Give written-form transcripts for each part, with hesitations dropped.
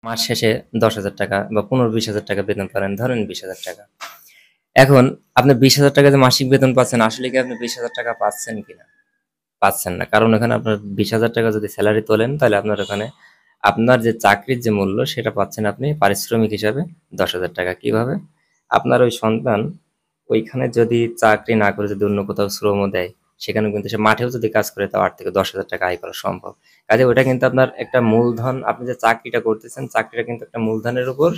মাস শেষে ১০,০০০ টাকা বা ১৫-২০,০০০ টাকা বেতন পান, ধরেন ২০,০০০ টাকা। এখন আপনি ২০,০০০ টাকা যে মাসিক বেতন পাচ্ছেন, আসলে কি আপনি ২০,০০০ টাকা পাচ্ছেন কিনা? পাচ্ছেন না। কারণ ওখানে আপনার ২০,০০০ টাকা যদি সেলারি তোলেন, তাহলে আপনার ওখানে আপনার যে চাকরির যে মূল্য, সেটা পাচ্ছেন আপনি পারিশ্রমিক হিসাবে ১০,০০০ টাকা। কিভাবে? আপনার ওই সন্তান ওইখানে যদি চাকরি না করে যদি অন্য কোথাও শ্রমও দেয়, সেখানেও কিন্তু সে মাঠেও যদি কাজ করে, তাও ৮ থেকে ১০,০০০ টাকা আয় করা সম্ভব। কাজেই ওটা কিন্তু আপনার একটা মূলধন, আপনি যে চাকরিটা করতেছেন, চাকরিটা কিন্তু একটা মূলধনের উপর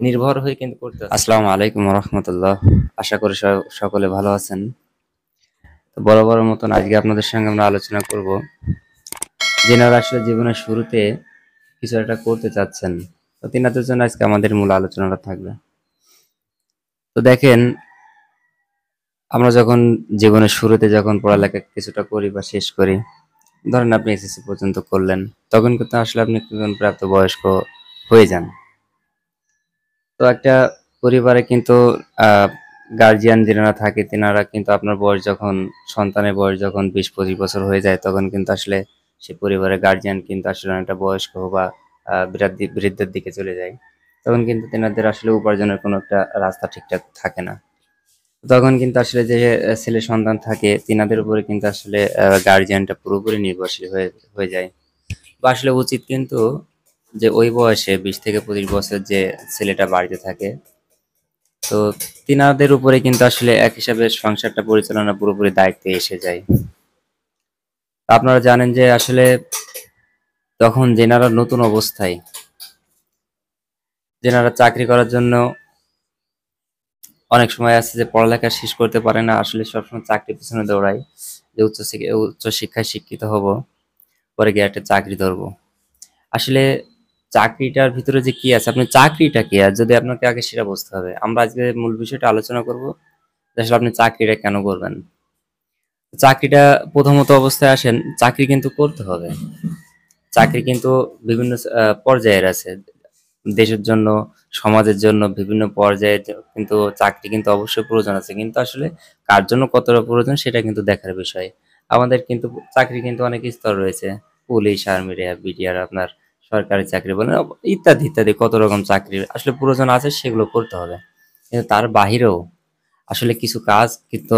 নির্ভর হয়ে কিন্তু করতে হচ্ছে। আসসালামু আলাইকুম ওয়া রাহমাতুল্লাহ। আশা করি সকলে ভালো আছেন। তো বরাবরের মতন আজকে আপনাদের সঙ্গে আমরা আলোচনা করব, যেনারা আসলে জীবনের শুরুতে কিছু একটা করতে চাচ্ছেন। তো তিনাদের জন্য আজকে আমাদের মূল আলোচনাটা থাকবে। তো দেখেন, আমরা যখন জীবনের শুরুতে যখন পড়ালেখা কিছুটা করি বা শেষ করি, ধরেন আপনি এসএসসি পর্যন্ত করলেন, তখন কিন্তু আসলে আপনি একজন প্রাপ্তবয়স্ক হয়ে যান। তো একটা পরিবারে কিন্তু গার্জিয়ান যেনারা থাকে, তেনারা কিন্তু আপনার বয়স যখন, সন্তানের বয়স যখন ২০-২৫ বছর হয়ে যায়, তখন কিন্তু আসলে সে পরিবারের গার্জিয়ান কিন্তু আসলে অনেকটা বয়স্ক বা বৃদ্ধের দিকে চলে যায়। তখন কিন্তু তেনাদের আসলে উপার্জনের কোনো একটা রাস্তা ঠিকঠাক থাকে না। তখন কিন্তু আসলে যে ছেলে সন্তান থাকে, তিনাদের উপরে কিন্তু আসলে গার্জিয়ানটা পুরোপুরি নির্ভরশীল হয়ে হয়ে যায়। বা আসলে উচিত কিন্তু যে ওই বয়সে ২০ থেকে ২৫ বছর যে ছেলেটা বাড়িতে থাকে, তো তিনাদের উপরে কিন্তু আসলে এক হিসাবে সংসারটা পরিচালনা পুরোপুরি দায়িত্বে এসে যায়। আপনারা জানেন যে আসলে তখন যেনারা নতুন অবস্থায়, যেনারা চাকরি করার জন্য অনেক সময় আছে যে পড়ালেখা শেষ করতে পারে না, আসলে সবসময় চাকরির পিছনে দৌড়ায়, যে উচ্চ শিক্ষায় শিক্ষিত হব, পরে গিয়ে একটা চাকরি ধরবো। আসলে চাকরিটার ভিতরে যে কি আছে, আপনি চাকরিটা কি, আর যদি আপনাকে আগে সেটা বুঝতে হবে। আমরা আজকে মূল বিষয়টা আলোচনা করব যে আসলে আপনি চাকরিটা কেন করবেন। চাকরিটা প্রথমত অবস্থায় আসেন, চাকরি কিন্তু করতে হবে। চাকরি কিন্তু বিভিন্ন পর্যায়ের আছে। দেশের জন্য, সমাজের জন্য বিভিন্ন পর্যায়ে কিন্তু চাকরি কিন্তু অবশ্যই প্রয়োজন আছে। কিন্তু আসলে কার জন্য কতটা প্রয়োজন, সেটা কিন্তু দেখার বিষয়। আমাদের কিন্তু চাকরি কিন্তু অনেক স্তর রয়েছে। পুলিশ, আর্মি, র্যাব, বিডিআর, আপনার সরকারি চাকরি বলেন, ইত্যাদি, ইত্যাদি কত রকম চাকরির আসলে প্রয়োজন আছে, সেগুলো করতে হবে। কিন্তু তার বাহিরেও আসলে কিছু কাজ কিন্তু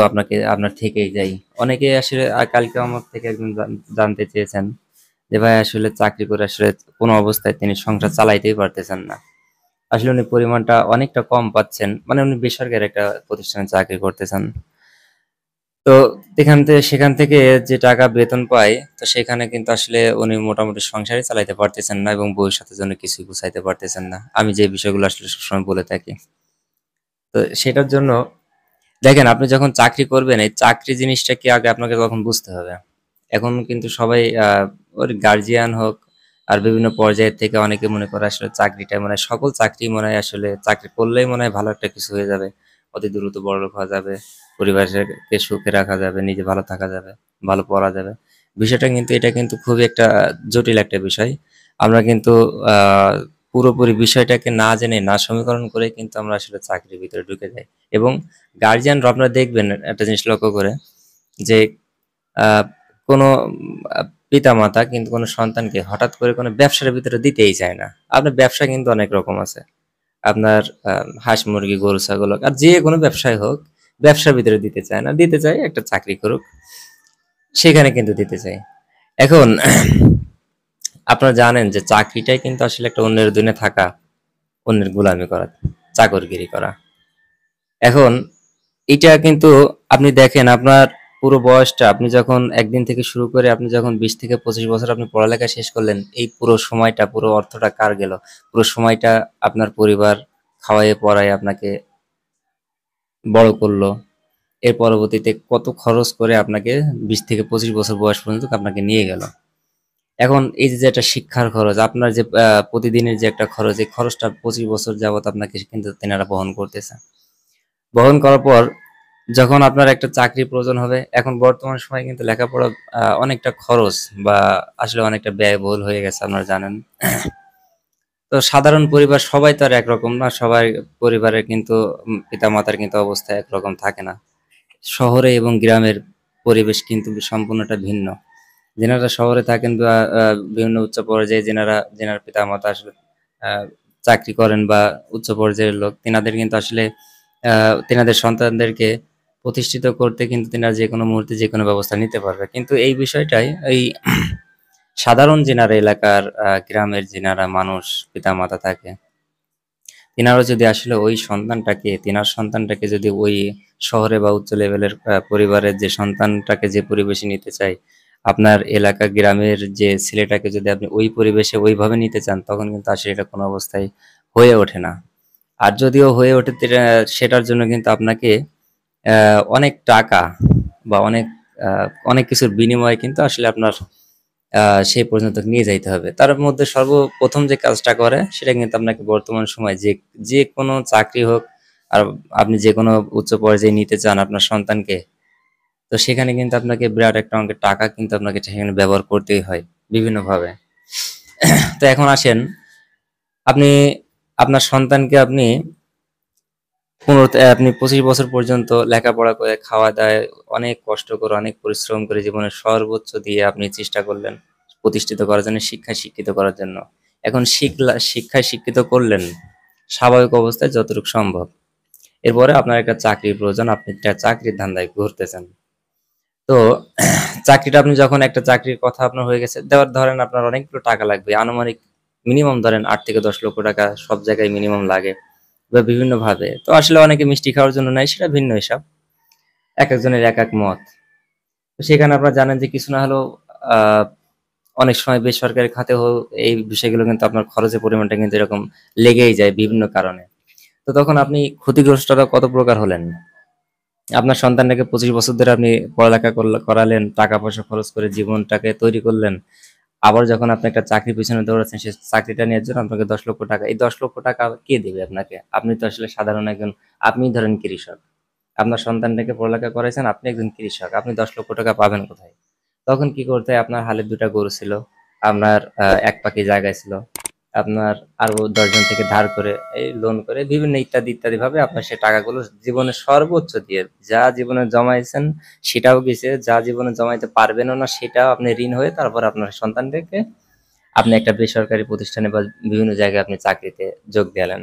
আপনার থেকেই যায়। অনেকে আসলে কালকে আমার থেকে একজন জানতে চেয়েছেন যে ভাই, আসলে চাকরি করে আসলে কোনো অবস্থায় তিনি সংসার চালাইতেই পারতেছেন না। আসলে উনি পরিমাণটা অনেকটা কম পাচ্ছেন। মানে উনি বেসরকারি একটা প্রতিষ্ঠানে চাকরি করতেছেন। তো সেখান থেকে যে টাকা বেতন পায়, তো সেখানে কিন্তু আসলে উনি মোটামুটি সংসারই চালাইতে পারতেছেন না এবং ভবিষ্যতের জন্য কিছুই গুছাইতে পারতেছেন না। আমি যে বিষয়গুলো আসলে সবসময় বলে থাকি। তো সেটার জন্য দেখেন, আপনি যখন চাকরি করবেন, এই চাকরি জিনিসটা কি আগে আপনাকে তখন বুঝতে হবে। এখন কিন্তু সবাই ওর গার্জিয়ান হোক আর বিভিন্ন পর্যায়ের থেকে অনেকে মনে করে আসলে চাকরিটা মানে সকল চাকরি মনে হয় আসলে চাকরি করলেই মনে হয় ভালো একটা কিছু হয়ে যাবে, অতি দ্রুত বড়লোক হওয়া যাবে, পরিবারকে সুখে রাখা যাবে, নিজে ভালো থাকা যাবে, ভালো পড়া যাবে। বিষয়টা কিন্তু, এটা কিন্তু খুবই একটা জটিল একটা বিষয়। আমরা কিন্তু আহ পুরোপুরি বিষয়টাকে না জেনে, না সমীকরণ করে কিন্তু আমরা আসলে চাকরির ভিতরে ঢুকে যাই। এবং গার্জিয়ানরা, আপনারা দেখবেন একটা জিনিস লক্ষ্য করে যে আহ, কোনো পিতামাতা কিন্তু কোনো সন্তানকে হঠাৎ করে কোনো ব্যবসার ভিতরে দিতেই চায় না। আপনার ব্যবসা কিন্তু অনেক রকম আছে। আপনার হাঁস মুরগি গরু ছাগল হোক, আর যে কোনো ব্যবসায় হোক, ব্যবসার ভিতরে দিতে চায় না, দিতে চায় একটা চাকরি করুক, সেখানে কিন্তু দিতে চায়। এখন আপনারা জানেন যে চাকরিটাই কিন্তু আসলে একটা অন্যের অধীনে থাকা, অন্যের গোলামি করা, চাকরগিরি করা। এখন এটা কিন্তু আপনি দেখেন, আপনার পুরো বয়সটা আপনি যখন একদিন থেকে শুরু করে আপনি যখন ২০ থেকে ২৫ বছর আপনি পড়ালেখা শেষ করলেন, এই পুরো সময়টা, পুরো অর্থটা কার গেল? পুরো সময়টা আপনার পরিবার খাওয়াইয়ে পড়ায় আপনাকে বড় করলো। এর পরবর্তীতে কত খরচ করে আপনাকে ২০ থেকে ২৫ বছর বয়স পর্যন্ত আপনাকে নিয়ে গেল। এখন এই যে একটা শিক্ষার খরচ, আপনার যে প্রতিদিনের যে একটা খরচ, এই খরচটা ২৫ বছর যাবত আপনাকে কিন্তু তেনারা বহন করতেছে। বহন করার পর যখন আপনার একটা চাকরির প্রয়োজন হবে, এখন বর্তমান সময়ে কিন্তু লেখাপড়া অনেকটা খরচ বা আসলে অনেকটা ব্যয়বহুল হয়ে গেছে, আপনারা জানেন। তো সাধারণ পরিবার সবাই তো আর একরকম না, সবাই পরিবারের কিন্তু পিতামাতার কিন্তু অবস্থা একরকম থাকে না। শহরে এবং গ্রামের পরিবেশ কিন্তু সম্পূর্ণটা ভিন্ন। যেনারা শহরে থাকেন বা বিভিন্ন উচ্চ পর্যায়ে যেনারা, যেনার পিতামাতা আসলে আহ, চাকরি করেন বা উচ্চ পর্যায়ের লোক, তেনাদের কিন্তু আসলে তেনাদের সন্তানদেরকে প্রতিষ্ঠিত করতে কিন্তু তেনারা যে কোনো মুহূর্তে যে কোনো ব্যবস্থা নিতে পারবে। কিন্তু এই বিষয়টাই এই সাধারণ যেনারা এলাকার গ্রামের যেনারা মানুষ পিতামাতা থাকে, তেনারা যদি আসলে ওই সন্তানটাকে, তেনার সন্তানটাকে যদি ওই শহরে বা উচ্চ লেভেলের পরিবারের যে সন্তানটাকে যে পরিবেশে নিতে চায়, আপনার এলাকা গ্রামের যে ছেলেটাকে যদি আপনি ওই পরিবেশে ওইভাবে নিতে চান, তখন কিন্তু আসলে এটা কোনো অবস্থায় হয়ে ওঠে না। আর যদিও হয়ে ওঠে সেটার জন্য কিন্তু আপনাকে অনেক টাকা বা অনেক কিছুর বিনিময়ে কিন্তু আসলে আপনার সেই পর্যন্ত নিয়ে যাইতে হবে। তার মধ্যে সর্বপ্রথম যে কাজটা করে সেটা কিন্তু আপনাকে বর্তমান সময়ে যে কোনো চাকরি হোক, আর আপনি যে কোনো উচ্চ পর্যায়ে নিতে চান আপনার সন্তানকে, তো সেখানে কিন্তু আপনাকে বিরাট একটা অঙ্কের টাকা কিন্তু আপনাকে সেখানে ব্যবহার করতেই হয় বিভিন্নভাবে। তো এখন আসেন, আপনি আপনার সন্তানকে আপনি 25 বছর পর্যন্ত লেখাপড়া করে, খাওয়া দাওয়ায় অনেক কষ্ট করে, অনেক পরিশ্রম করে, জীবনের সর্বোচ্চ দিয়ে আপনি চেষ্টা করলেন প্রতিষ্ঠিত করার জন্য, শিক্ষায় শিক্ষিত করার জন্য। এখন শিক্ষায় শিক্ষিত করলেন স্বাভাবিক অবস্থায় যতটুকু সম্ভব। এরপরে আপনার একটা চাকরির প্রয়োজন, আপনি একটা চাকরির ধান্দায় ঘুরতেছেন। তো চাকরিটা আপনি যখন একটা চাকরির কথা আপনার হয়ে গেছে, ধরেন আপনার অনেকগুলো টাকা লাগবে, আনুমানিক মিনিমাম ধরেন 8 থেকে 10 লক্ষ টাকা সব জায়গায় মিনিমাম লাগে বা বিভিন্ন ভাবে। তো আসলে অনেকে মিষ্টি খাওয়ার জন্য নেয়, সেটা ভিন্ন হিসাব, এক একজনের এক এক মত। তো সেখানে আপনারা জানেন যে কিছু না হলেও আহ অনেক সময় বেসরকারি খাতে এই বিষয়গুলো কিন্তু আপনার খরচের পরিমাণটা কিন্তু এরকম লেগেই যায় বিভিন্ন কারণে। তো তখন আপনি ক্ষতিগ্রস্তটা কত প্রকার হলেন। আপনার সন্তানটাকে 25 বছর ধরে আপনি পড়ালেখা করালেন, টাকা পয়সা খরচ করে জীবনটাকে তৈরি করলেন। আবার যখন আপনি একটা চাকরির পিছনে দৌড়াচ্ছেন, সেই চাকরিটা নেওয়ার জন্য আপনাকে 10 লক্ষ টাকা, এই 10 লক্ষ টাকা কে দিবে আপনাকে? আপনি তো আসলে সাধারণ একজন, আপনি ধরেন কৃষক, আপনার সন্তানটাকে পড়ালেখা করাইছেন, আপনি একজন কৃষক, আপনি 10 লক্ষ টাকা পাবেন কোথায়? তখন কি করতে হয়? আপনার হালে 2টা গরু ছিল, আপনার এক পাখি জায়গায় ছিল, আপনার আরো 10 জন থেকে ধার করে, এই লোন করে, বিভিন্ন ইত্যাদি ইত্যাদি ভাবে আপনার সে টাকাগুলো জীবনের সর্বোচ্চ দিয়ে, যা জীবনে জমাইছেন সেটাও গেছে, যা জীবনে জমাইতে পারবেনও না সেটাও আপনি ঋণ হয়ে, তারপর আপনার সন্তানদেরকে আপনি একটা বেসরকারি প্রতিষ্ঠানে বা বিভিন্ন জায়গায় আপনি চাকরিতে যোগ দিলেন।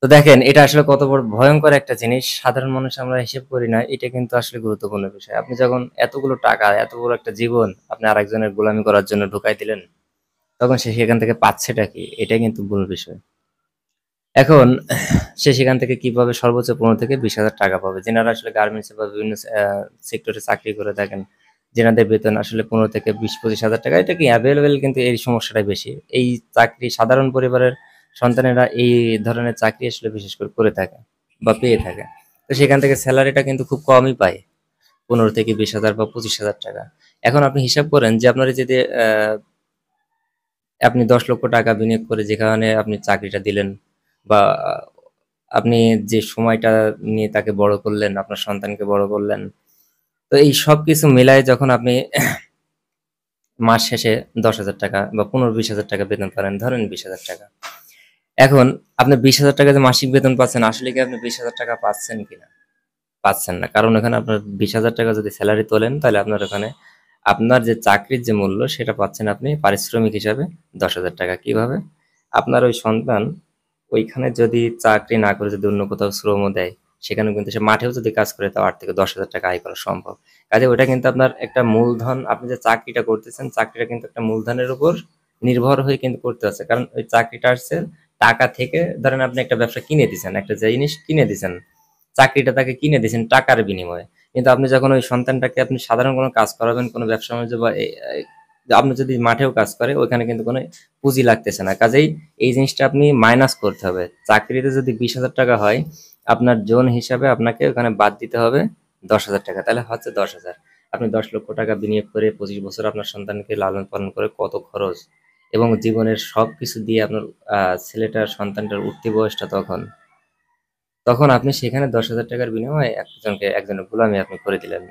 তো দেখেন, এটা আসলে কত বড় ভয়ঙ্কর একটা জিনিস, সাধারণ মানুষ আমরা হিসেব করি না, এটা কিন্তু আসলে গুরুত্বপূর্ণ বিষয়। আপনি যখন এতগুলো টাকা, এত বড় একটা জীবন আপনি আরেকজনের গোলামি করার জন্য ঢুকাই দিলেন, তখন সে সেখান থেকে পাচ্ছেটা কি? এটাই কিন্তু মূল বিষয়। এখন সে সেখান থেকে কিভাবে সর্বোচ্চ 15 থেকে 20 হাজার টাকা পাবে? যেনারা আসলে গার্মেন্টসে বা বিভিন্ন সেক্টরে চাকরি করে থাকেন, যেনাদের বেতন আসলে 15 থেকে 20-25 হাজার টাকা, এটা কি অ্যাভেলেবেল, কিন্তু এই সমস্যাটাই বেশি। এই চাকরি সাধারণ পরিবারের সন্তানেরা এই ধরনের চাকরি আসলে বিশেষ করে করে থাকে বা পেয়ে থাকে। তো সেখান থেকে স্যালারিটা কিন্তু খুব কমই পায়, 15 থেকে 20 হাজার বা 25 হাজার টাকা। এখন আপনি হিসাব করেন যে আপনার যদি আপনি 10 লক্ষ টাকা বিনিয়োগ করে যেখানে আপনি চাকরিটা দিলেন, বা আপনি যে সময়টা নিয়ে তাকে বড় করলেন, আপনার সন্তানকে বড় করলেন, তো এই সব কিছু মিলায় যখন আপনি মাস শেষে 10 হাজার টাকা বা 15-20 হাজার টাকা বেতন পারেন, ধরেন 20 হাজার টাকা। এখন আপনি 20 হাজার টাকা যে মাসিক বেতন পাচ্ছেন, আসলে কি আপনি 20 হাজার টাকা পাচ্ছেন কিনা? পাচ্ছেন না, কারণ এখানে আপনার 20 হাজার টাকা যদি স্যালারি তোলেন, তাহলে আপনার ওখানে আপনার যে চাকরির যে মূল্য সেটা পাচ্ছেন আপনি পারিশ্রমিক হিসাবে 10 হাজার টাকা। কিভাবে? আপনার ওই সন্তান ওইখানে যদি চাকরি না করে যদি অন্য কোথাও শ্রমও দেয়, সেখানেও কিন্তু সে মাঠেও যদি কাজ করে, তাও 8 থেকে 10 হাজার টাকা আয় করা সম্ভব। কাজে ওইটা কিন্তু আপনার একটা মূলধন, আপনি যে চাকরিটা করতেছেন, চাকরিটা কিন্তু একটা মূলধনের উপর নির্ভর হয়ে কিন্তু করতে হচ্ছে। কারণ ওই চাকরিটা আসছে টাকা থেকে, ধরেন আপনি একটা ব্যবসা কিনে দিচ্ছেন, একটা জিনিস কিনে দিচ্ছেন, চাকরিটা তাকে কিনে দিয়েছেন টাকার বিনিময়ে। কিন্তু আপনি যখন ওই সন্তানটাকে আপনি সাধারণ কোনো কাজ করাবেন, কোনো ব্যবসা বাণিজ্য বা আপনি যদি মাঠেও কাজ করে, ওইখানে কিন্তু কোনো পুঁজি লাগতেছে না। কাজেই এই জিনিসটা আপনি মাইনাস করতে হবে। চাকরিতে যদি 20 হাজার টাকা হয়, আপনার জোন হিসাবে আপনাকে ওখানে বাদ দিতে হবে 10 হাজার টাকা, তাহলে হচ্ছে 10 হাজার। আপনি 10 লক্ষ টাকা বিনিয়োগ করে 25 বছর আপনার সন্তানকে লালন পালন করে কত খরচ, এবং জীবনের সব কিছু দিয়ে আপনার ছেলেটার সন্তানটার উঠতি বয়সটা তখন, তখন আপনি সেখানে 10 হাজার টাকার বিনিময়ে একজনের গোলামি আপনি করে দিলেন।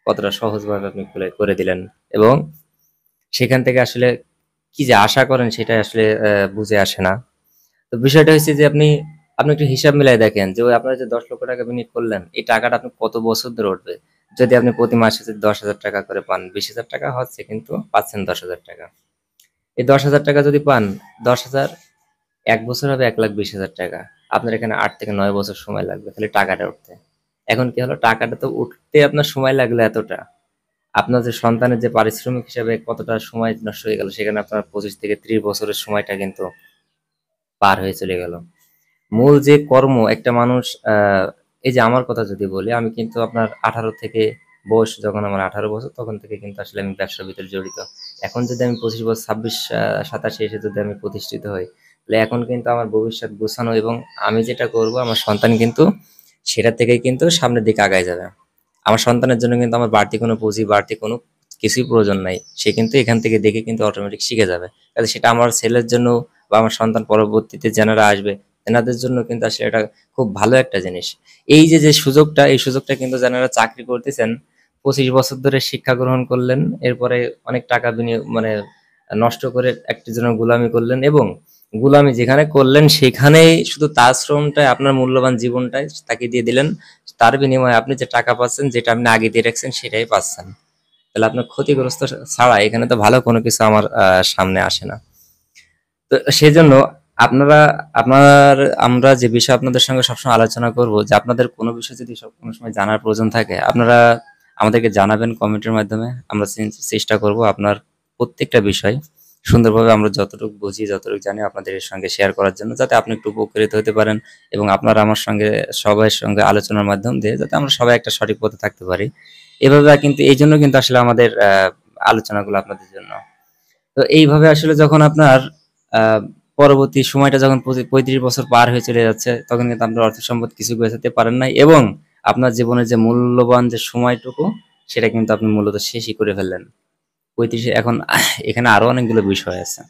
কতটা সহজভাবে আপনি করে দিলেন, এবং সেখান থেকে আসলে কি যে আশা করেন সেটাই আসলে বুঝে আসে না। তো বিষয়টা হচ্ছে যে আপনি একটু হিসাব মিলাই দেখেন যে ওই আপনারা যে 10 লক্ষ টাকা বিনিয়োগ করলেন, এই টাকাটা আপনি কত বছর ধরে উঠবে। যদি আপনি প্রতি মাসে যদি 10 হাজার টাকা করে পান, 20 হাজার টাকা হচ্ছে, কিন্তু পাচ্ছেন 10 হাজার টাকা। এই 10 হাজার টাকা যদি পান, 10 হাজার 1 বছর হবে 1,20,000 টাকা। আপনার এখানে 8 থেকে 9 বছর সময় লাগবে খালি টাকাটা উঠতে। এখন কি হলো, টাকাটা তো উঠতে আপনার সময় লাগলো এতটা, আপনার যে সন্তানের যে পারিশ্রমিক হিসাবে কতটা সময় নষ্ট হয়ে গেল, সেখানে আপনার 25 থেকে 30 বছরের সময়টা কিন্তু পার হয়ে চলে গেল। মূল যে কর্ম একটা মানুষ, এই যে আমার কথা যদি বলি, আমি কিন্তু আপনার 18 থেকে বয়স যখন আমার 18 বছর তখন থেকে কিন্তু আসলে আমি ব্যবসার ভিতরে জড়িত। এখন যদি আমি 25 বছর 26 27 এসে যদি আমি প্রতিষ্ঠিত হই, তাহলে এখন কিন্তু আমার ভবিষ্যৎ গোছানো, এবং আমি যেটা করব আমার সন্তান কিন্তু সেটা থেকেই কিন্তু সামনের দিকে আগায় যাবে। আমার সন্তানের জন্য কিন্তু আমার বাড়তি কোনো পুঁজি, বাড়তি কোনো কিছুই প্রয়োজন নাই। সে কিন্তু এখান থেকে দেখে কিন্তু অটোমেটিক শিখে যাবে। কাজে সেটা আমার ছেলের জন্য বা আমার সন্তান পরবর্তীতে যারা আসবে, এনাদের জন্য কিন্তু আসলে এটা খুব ভালো একটা জিনিস। এই যে, যে সুযোগটা, এই সুযোগটা কিন্তু যারা চাকরি করতেছেন, 25 বছর ধরে শিক্ষা গ্রহণ করলেন, এরপরে অনেক টাকা বিনিয়োগ মানে নষ্ট করে একটি জনের গোলামি করলেন, এবং গোলামি যেখানে করলেন সেখানেই শুধু তার শ্রমটাই, আপনার মূল্যবান জীবনটাই তাকে দিয়ে দিলেন। তার বিনিময়ে আপনি যে টাকা পাচ্ছেন, যেটা আপনি আগে দিয়ে রাখছেন সেটাই পাচ্ছেন। তাহলে আপনার ক্ষতিগ্রস্ত ছাড়া এখানে তো ভালো কোনো কিছু আমার সামনে আসে না। তো সেজন্য আপনারা আপনার আমরা যে বিষয় আপনাদের সঙ্গে সবসময় আলোচনা করব, যে আপনাদের কোনো বিষয় যদি কোনো সময় জানার প্রয়োজন থাকে, আপনারা আমাদেরকে জানাবেন কমেন্টের মাধ্যমে। আমরা চেষ্টা করব আপনার প্রত্যেকটা বিষয় সুন্দরভাবে, আমরা যতটুকু বুঝি যতটুকু জানি আপনাদের সঙ্গে শেয়ার করার জন্য, যাতে আপনি একটু উপকৃত হতে পারেন, এবং আপনারা আমার সঙ্গে সবার সঙ্গে আলোচনার মাধ্যম দিয়ে যাতে আমরা সবাই একটা সঠিক পথে থাকতে পারি। এভাবে কিন্তু এই জন্য কিন্তু আসলে আমাদের আলোচনাগুলো আপনাদের জন্য। তো এইভাবে আসলে যখন আপনার আহ, পরবর্তী সময়টা যখন 35 বছর পার হয়ে চলে যাচ্ছে, তখন কিন্তু আপনার অর্থ সম্পদ কিছু গোছাতে পারেন নাই, এবং আপনার জীবনের যে মূল্যবান যে সময়টুকু, সেটা কিন্তু আপনি মূলত শেষই করে ফেললেন 35। এখন এখানে আরো অনেকগুলো বিষয় আছে।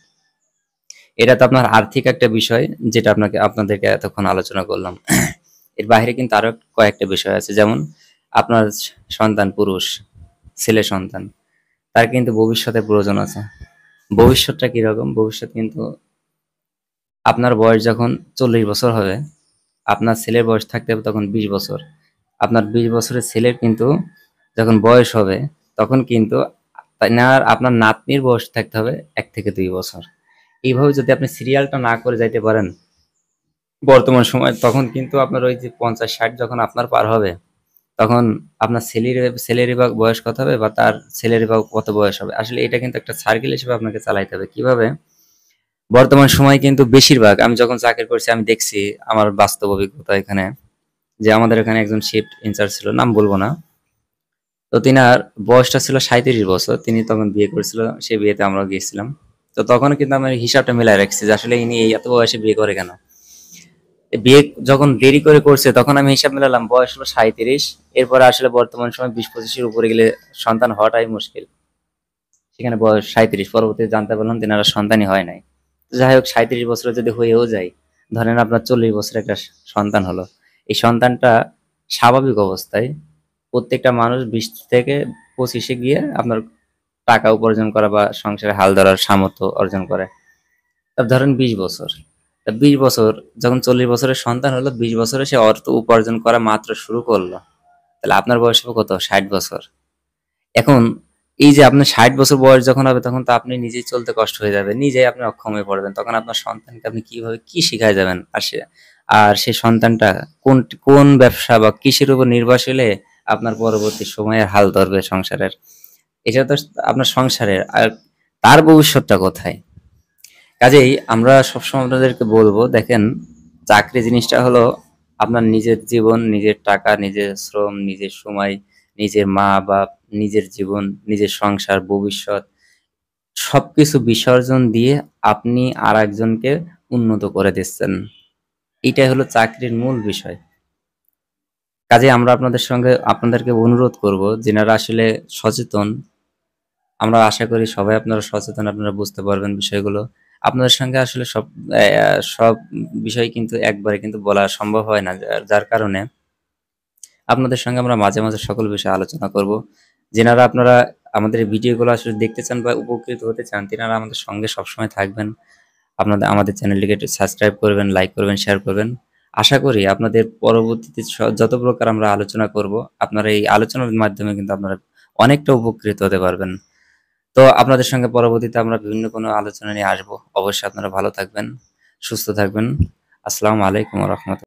এটা তো আপনার আর্থিক একটা বিষয়, যেটা আপনাদেরকে এতক্ষণ আলোচনা করলাম। এর বাইরে কিন্তু আরো কয়েকটা বিষয় আছে, যেমন আপনার সন্তান, পুরুষ ছেলে সন্তান, তার কিন্তু ভবিষ্যতের প্রয়োজন আছে। ভবিষ্যৎটা কিরকম, ভবিষ্যৎ কিন্তু আপনার বয়স যখন 40 বছর হবে, আপনার ছেলের বয়স থাকতে হবে তখন 20 বছর। আপনার 20 বছরের ছেলের কিন্তু যখন বয়স হবে, তখন কিন্তু আপনার নাতনির বয়স থাকতে হবে 1 থেকে 2 বছর। এইভাবে যদি আপনি সিরিয়ালটা না করে যাইতে পারেন বর্তমান সময়, তখন কিন্তু আপনার ওই যে 50-60 যখন আপনার পার হবে, তখন আপনার ছেলেরই বা বয়স কত হবে, বা তার ছেলেরই বা কত বয়স হবে। আসলে এটা কিন্তু একটা সার্কেল হিসেবে আপনাকে চালাইতে হবে। কিভাবে, বর্তমান সময় কিন্তু বেশিরভাগ, আমি যখন চাকরি করছি আমি দেখছি আমার বাস্তব অভিজ্ঞতা এখানে, যে আমাদের এখানে একজন শিফট ইনচার্জ ছিল, নাম বলবো না। তো তিনার বয়সটা ছিল 37 বছর, তিনি তখন বিয়ে করেছিল, সেই বিয়েতে আমরাও গিয়েছিলাম। তো তখন কিন্তু আমি হিসাবটা মিলাই রাখছি যে আসলে ইনি এই এত বয়সে বিয়ে করে কেন। বিয়ে যখন দেরি করে করছে, তখন আমি হিসাব মিলালাম, বয়স হলো 37, এরপরে আসলে বর্তমান সময় 20-25-এর উপরে গেলে সন্তান হওয়াটাই মুশকিল। সেখানে বয়স 37, পরবর্তীতে জানতে পারলাম তেনারা সন্তানই হয় নাই। তো যাই হোক, 37 বছরে যদি হয়েও যায়, ধরেন আপনার 40 বছর একটা সন্তান হলো, এই সন্তানটা স্বাভাবিক অবস্থায় প্রত্যেকটা মানুষ 20 থেকে 25-এ গিয়ে আপনার টাকা উপার্জন করা বা সংসারে হাল ধরার সামর্থ্য অর্জন করে। তা ধরেন 20 বছর, তা 20 বছর যখন 40 বছরের সন্তান হলো, 20 বছরে সে অর্থ উপার্জন করা মাত্র শুরু করলো, তাহলে আপনার বয়স হবে কত, 60 বছর। এখন এই যে আপনার 60 বছর বয়স যখন হবে, তখন তো আপনি নিজেই চলতে কষ্ট হয়ে যাবে, নিজেই আপনি অক্ষম হয়ে পড়বেন, তখন আপনার সন্তানকে আপনি কিভাবে কি শিখায় যাবেন, আর সেই সন্তানটা কোন কোন ব্যবসা বা কিসের উপর নির্ভরশীলে আপনার পরবর্তী সময়ে হাল ধরবে সংসারের, এটা তো আপনার সংসারের, আর তার ভবিষ্যৎটা কোথায়। কাজেই আমরা সবসময় আপনাদেরকে বলবো, দেখেন, চাকরি জিনিসটা হলো আপনার নিজের জীবন, নিজের টাকা, নিজের শ্রম, নিজের সময়, নিজের মা বাপ, নিজের জীবন, নিজের সংসার, ভবিষ্যৎ সবকিছু বিসর্জন দিয়ে আপনি আর একজনকে উন্নত করে দিচ্ছেন। এটাই হলো চাকরির মূল বিষয়। কাজে আমরা আপনাদেরকে অনুরোধ করব, যেনারা আসলে সচেতন, আমরা আশা করি সবাই আপনারা সচেতন, আপনারা বুঝতে পারবেন বিষয়গুলো। আপনাদের সঙ্গে আসলে সব বিষয় কিন্তু একবারে কিন্তু বলা সম্ভব হয় না। যার কারণে আপনাদের সঙ্গে আমরা মাঝে, মাঝে সকল বিষয়ে আলোচনা করব। যেনারা আপনারা আমাদের এই ভিডিওগুলো আসলে দেখতে চান বা উপকৃত হতে চান, তেনারা আমাদের সঙ্গে সবসময় থাকবেন। আমাদের চ্যানেলটিকে একটু সাবস্ক্রাইব করবেন, লাইক করবেন, শেয়ার করবেন। আশা করি আপনাদের পরবর্তীতে যত প্রকার আমরা আলোচনা করব, আপনারা এই আলোচনার মাধ্যমে কিন্তু আপনারা অনেকটা উপকৃত হতে পারবেন। তো আপনাদের সঙ্গে পরবর্তীতে আমরা বিভিন্ন কোনো আলোচনা নিয়ে আসবো। অবশ্যই আপনারা ভালো থাকবেন। সুস্থ থাকবেন। আসসালামু আলাইকুম ওয়া রাহমাতুল্লাহ।